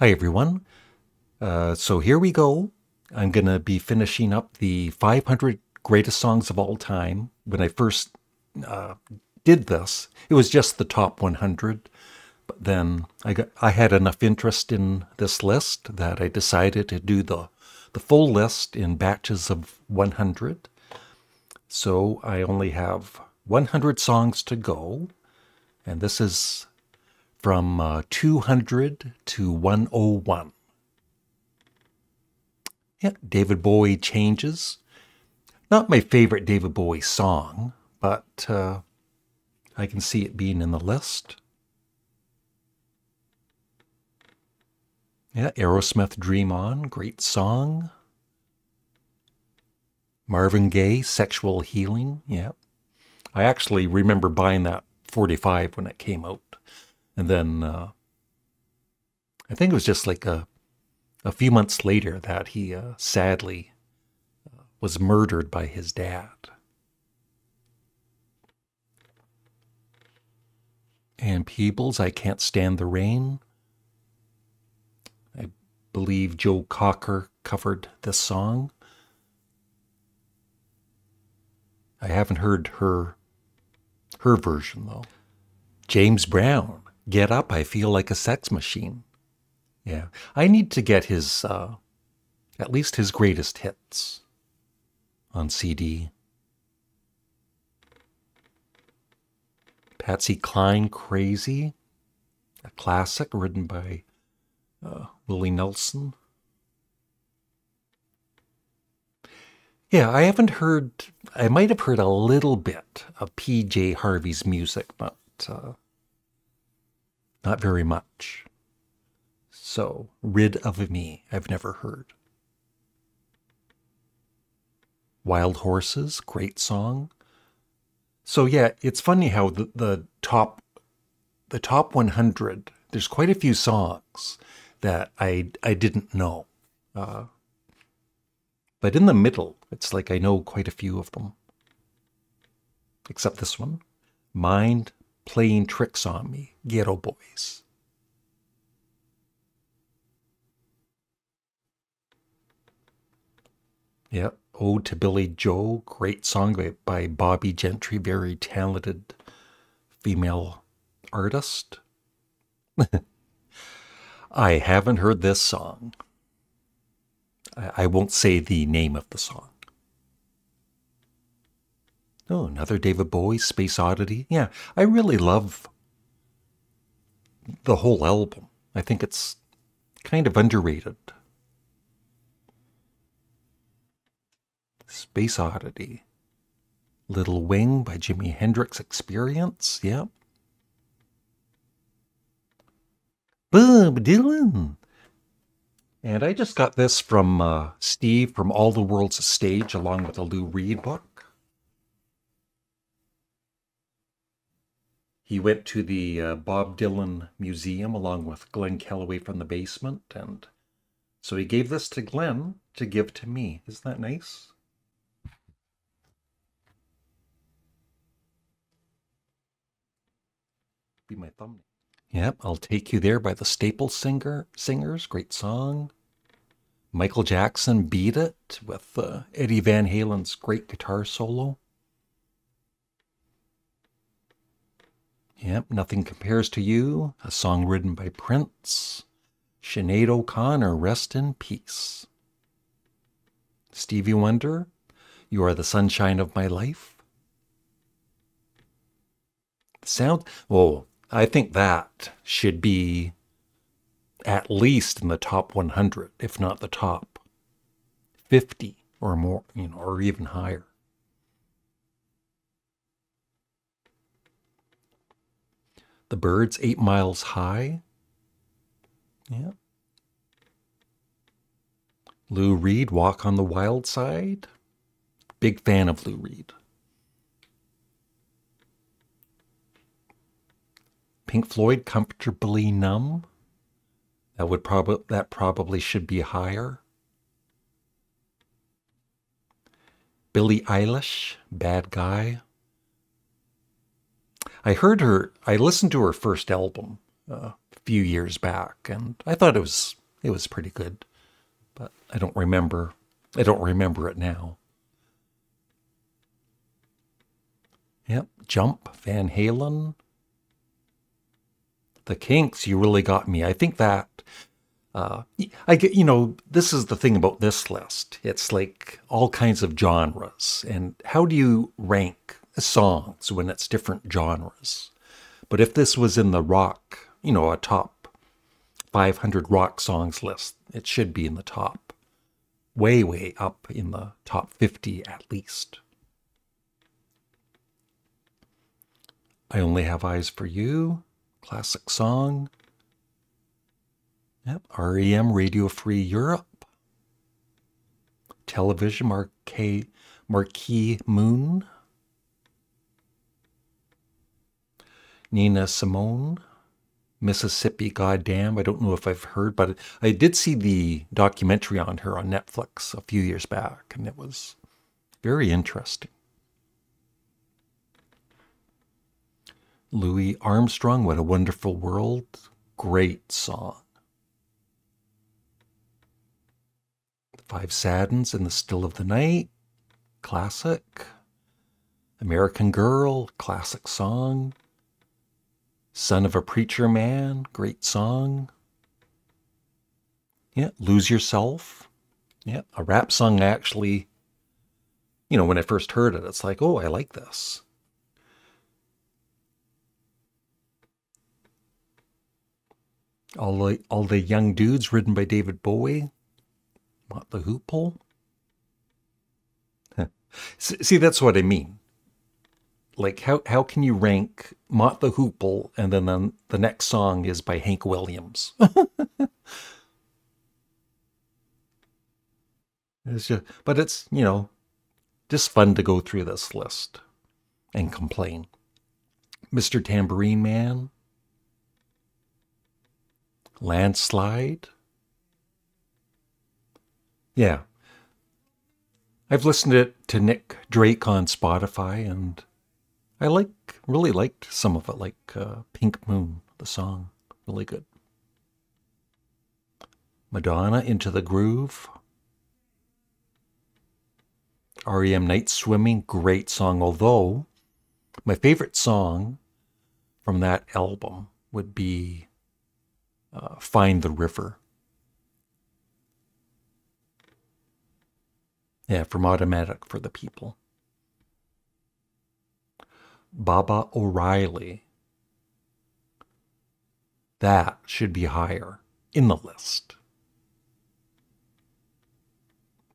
Hi everyone. So here we go. I'm going to be finishing up the 500 greatest songs of all time. When I first uh, did this, it was just the top 100. But then I had enough interest in this list that I decided to do the full list in batches of 100. So I only have 100 songs to go, and this is from 200 to 101. Yeah, David Bowie Changes. Not my favorite David Bowie song, but I can see it being in the list. Yeah, Aerosmith Dream On, great song. Marvin Gaye, Sexual Healing, yeah. I actually remember buying that 45 when it came out. And then I think it was just like a few months later that he sadly was murdered by his dad. And Peebles, I Can't Stand the Rain. I believe Joe Cocker covered this song. I haven't heard her version, though. James Brown, Get Up, I Feel Like a Sex Machine. Yeah, I need to get his, at least his greatest hits on CD. Patsy Cline, Crazy, a classic written by Willie Nelson. Yeah, I haven't heard, I might have heard a little bit of PJ Harvey's music, but not very much. So, Rid of Me, I've never heard. Wild Horses, great song. So yeah, it's funny how the top 100, there's quite a few songs that I didn't know. But in the middle, it's like I know quite a few of them. Except this one. Mind Playing Tricks on Me, Ghetto Boys. Yep, Ode to Billy Joe, great song by Bobby Gentry, very talented female artist. I haven't heard this song. I won't say the name of the song. Oh, another David Bowie, Space Oddity. Yeah, I really love the whole album. I think it's kind of underrated. Space Oddity. Little Wing by Jimi Hendrix Experience. Yep. Bob Dylan. And I just got this from Steve from All the World's a Stage, along with a Lou Reed book. He went to the Bob Dylan Museum along with Glenn Kellaway from the Basement, and so he gave this to Glenn to give to me. Isn't that nice? Be my thumbnail. Yep, I'll Take You There by the Staple Singers. Great song. Michael Jackson, Beat It, with Eddie Van Halen's great guitar solo. Yep, Nothing Compares to You, a song written by Prince. Sinead O'Connor, Rest in Peace. Stevie Wonder, You Are the Sunshine of My Life. I think that should be at least in the top 100, if not the top 50 or more, or even higher. The Byrds, 8 Miles High. Yeah. Lou Reed, Walk on the Wild Side. Big fan of Lou Reed. Pink Floyd, Comfortably Numb. That probably should be higher. Billie Eilish, Bad Guy. I listened to her first album, few years back, and I thought it was pretty good, but I don't remember it now. Yep, Jump, Van Halen, The Kinks. You really got me. I think that I get, this is the thing about this list. It's like all kinds of genres. And how do you rank songs when it's different genres? But if this was in the rock, a top 500 rock songs list, it should be in the top, way, way up in the top 50 at least. I Only Have Eyes for You, classic song. Yep, REM, Radio Free Europe. Television, Marquee Moon. Nina Simone, Mississippi Goddamn. I don't know if I've heard, but I did see the documentary on her on Netflix a few years back, and it was very interesting. Louis Armstrong, What a Wonderful World. Great song. Five Saddens in the Still of the Night. Classic. American Girl, classic song. Son of a Preacher Man, great song. Yeah, Lose Yourself. Yeah, a rap song actually, when I first heard it, it's like, oh, I like this. All the Young Dudes, written by David Bowie. Mott the Hoople. See, that's what I mean. Like, how can you rank Mott the Hoople and then the next song is by Hank Williams? But it's, just fun to go through this list and complain. Mr. Tambourine Man. Landslide. Yeah. I've listened to Nick Drake on Spotify, and I really liked some of it, like Pink Moon, the song. Really good. Madonna, Into the Groove. REM, Night Swimming, great song. Although, my favorite song from that album would be Find the River. Yeah, from Automatic for the People. Baba O'Reilly. That should be higher in the list.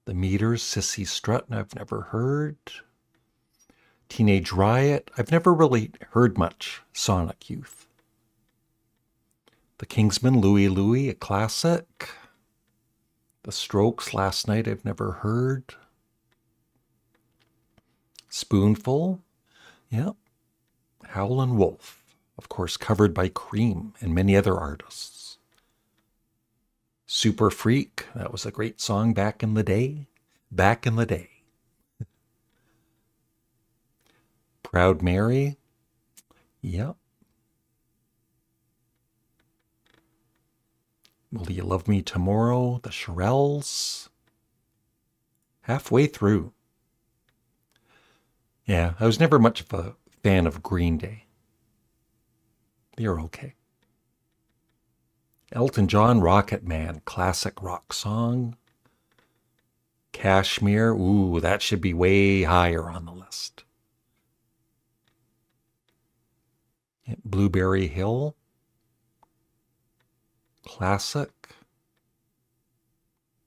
The Meters, Sissy Strut, I've never heard. Teenage Riot, I've never really heard much Sonic Youth. The Kingsmen, Louie Louie, a classic. The Strokes, Last Night, I've never heard. Spoonful, yep. Howlin' Wolf, of course, covered by Cream and many other artists. Super Freak, that was a great song back in the day. Back in the day. Proud Mary, yep. Will You Love Me Tomorrow, the Shirelles. Halfway through. Yeah, I was never much of a fan of Green Day. They're okay. Elton John, Rocket Man, classic rock song. Kashmir, ooh, that should be way higher on the list. Blueberry Hill, classic.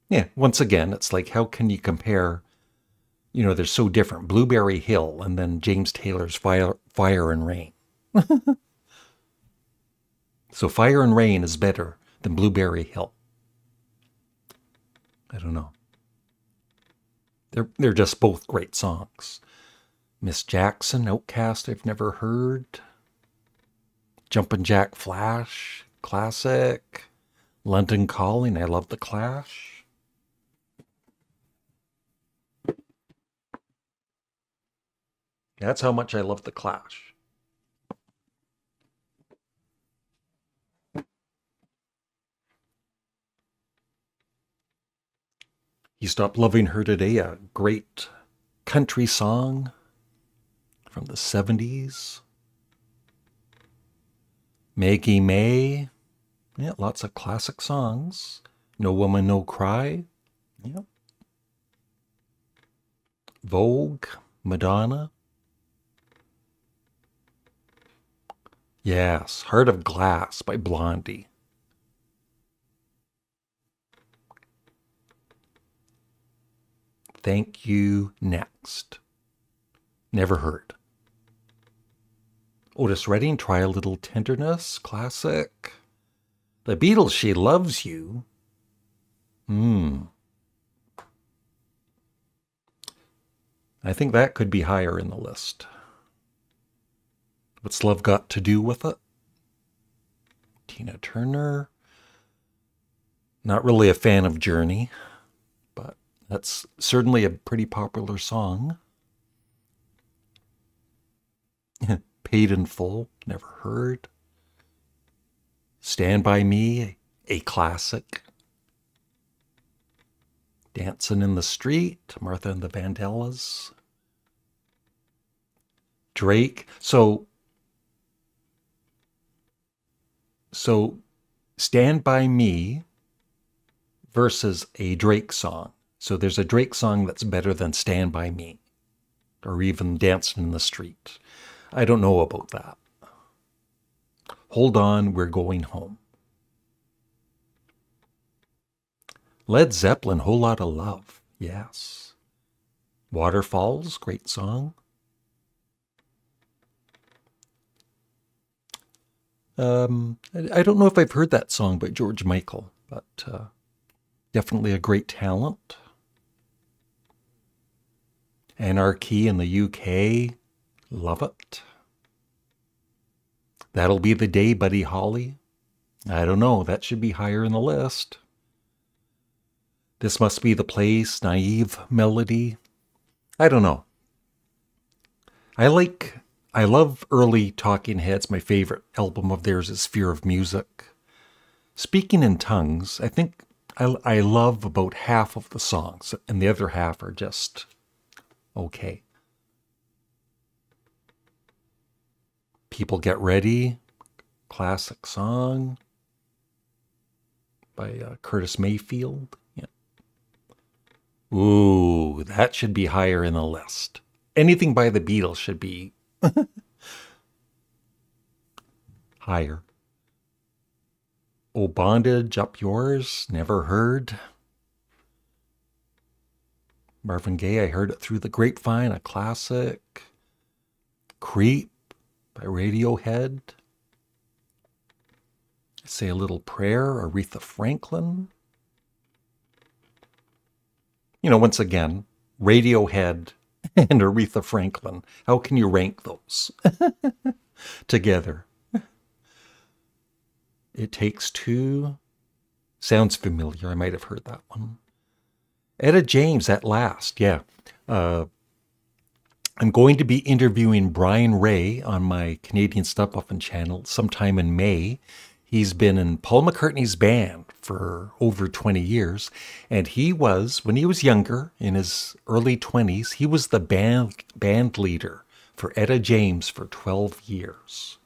Yeah, once again, it's like, how can you compare, they're so different. Blueberry Hill and then James Taylor's Fire and Rain. So Fire and Rain is better than Blueberry Hill. I don't know. They're just both great songs. Miss Jackson, Outcast, I've never heard. Jumpin' Jack Flash, classic. London Calling, I love The Clash. That's how much I love The Clash. He Stopped Loving Her Today, a great country song from the 70s. Maggie May. Yeah, lots of classic songs. No Woman, No Cry. Yep. Vogue, Madonna. Yes, Heart of Glass by Blondie. Thank You Next. Never heard. Otis Redding, Try a Little Tenderness, classic. The Beatles, She Loves You. I think that could be higher in the list. What's Love Got to Do with It? Tina Turner. Not really a fan of Journey, but that's certainly a pretty popular song. Paid in Full, never heard. Stand By Me, a classic. Dancing in the Street, Martha and the Vandellas. Drake. So Stand By Me versus a Drake song. So there's a Drake song that's better than Stand By Me, or even Dancing in the Street. I don't know about that. Hold On, We're Going Home. Led Zeppelin, Whole Lotta Love. Yes. Waterfalls, great song. I don't know if I've heard that song by George Michael, but definitely a great talent. Anarchy in the UK, love it. That'll Be the Day, Buddy Holly. I don't know, that should be higher in the list. This Must Be the Place, Naive Melody. I don't know. I love early Talking Heads. My favorite album of theirs is Fear of Music. Speaking in Tongues, I think I love about half of the songs, and the other half are just okay. People Get Ready, classic song by Curtis Mayfield. Yeah. Ooh, that should be higher in the list. Anything by the Beatles should be higher. Oh, Bondage, Up Yours, never heard. Marvin Gaye, I heard it through the grapevine, a classic. Creep by Radiohead. Say a Little Prayer, Aretha Franklin. You know, once again, Radiohead and Aretha Franklin. How can you rank those together? It Takes Two. Sounds familiar. I might have heard that one. Etta James, At Last. Yeah. I'm going to be interviewing Brian Ray on my Canadian Stubmuffin channel sometime in May. He's been in Paul McCartney's band for over 20 years. And he was, when he was younger, in his early 20s, he was the band leader for Etta James for 12 years.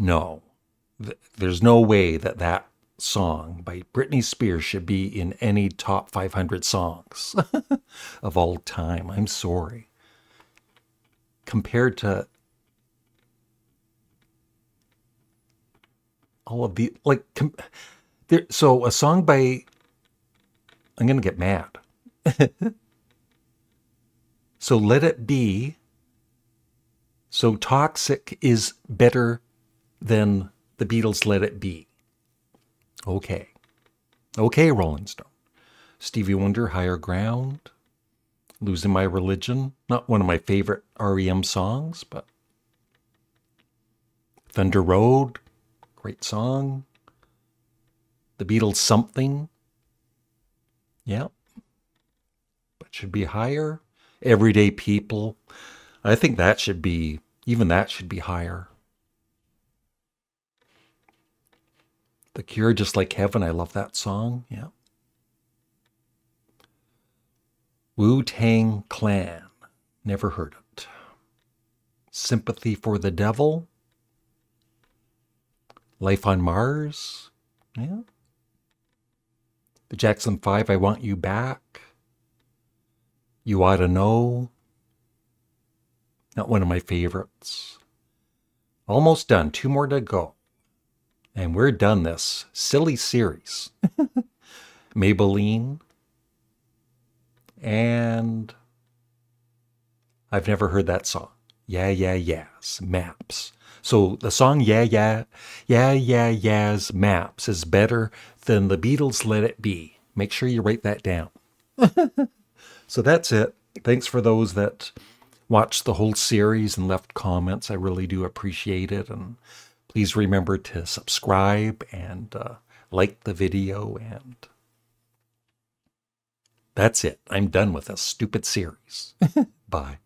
No, there's no way that song by Britney Spears should be in any top 500 songs of all time. I'm sorry. Compared to all of the, like, so a song by, I'm going to get mad. So Let It Be, so Toxic is better than the Beatles' Let It Be. Okay. Okay, Rolling Stone. Stevie Wonder, Higher Ground. Losing My Religion. Not one of my favorite REM songs, but Thunder Road, great song. The Beatles' Something. Yeah. But should be higher. Everyday People. I think that should be, even that should be higher. The Cure, Just Like Heaven. I love that song. Yeah. Wu-Tang Clan. Never heard it. Sympathy for the Devil. Life on Mars. Yeah. The Jackson 5, I Want You Back. You Ought to Know. Not one of my favorites. Almost done. 2 more to go. And we're done this silly series. Maybelline. And I've never heard that song. Yeah, yeah, yes. Maps. So the song Yeah, yeah, yeah, yeah, yes, Maps is better than the Beatles' Let It Be. Make sure you write that down. So that's it. Thanks for those that watched the whole series and left comments. I really do appreciate it. And please remember to subscribe and like the video. And that's it. I'm done with this stupid series. Bye.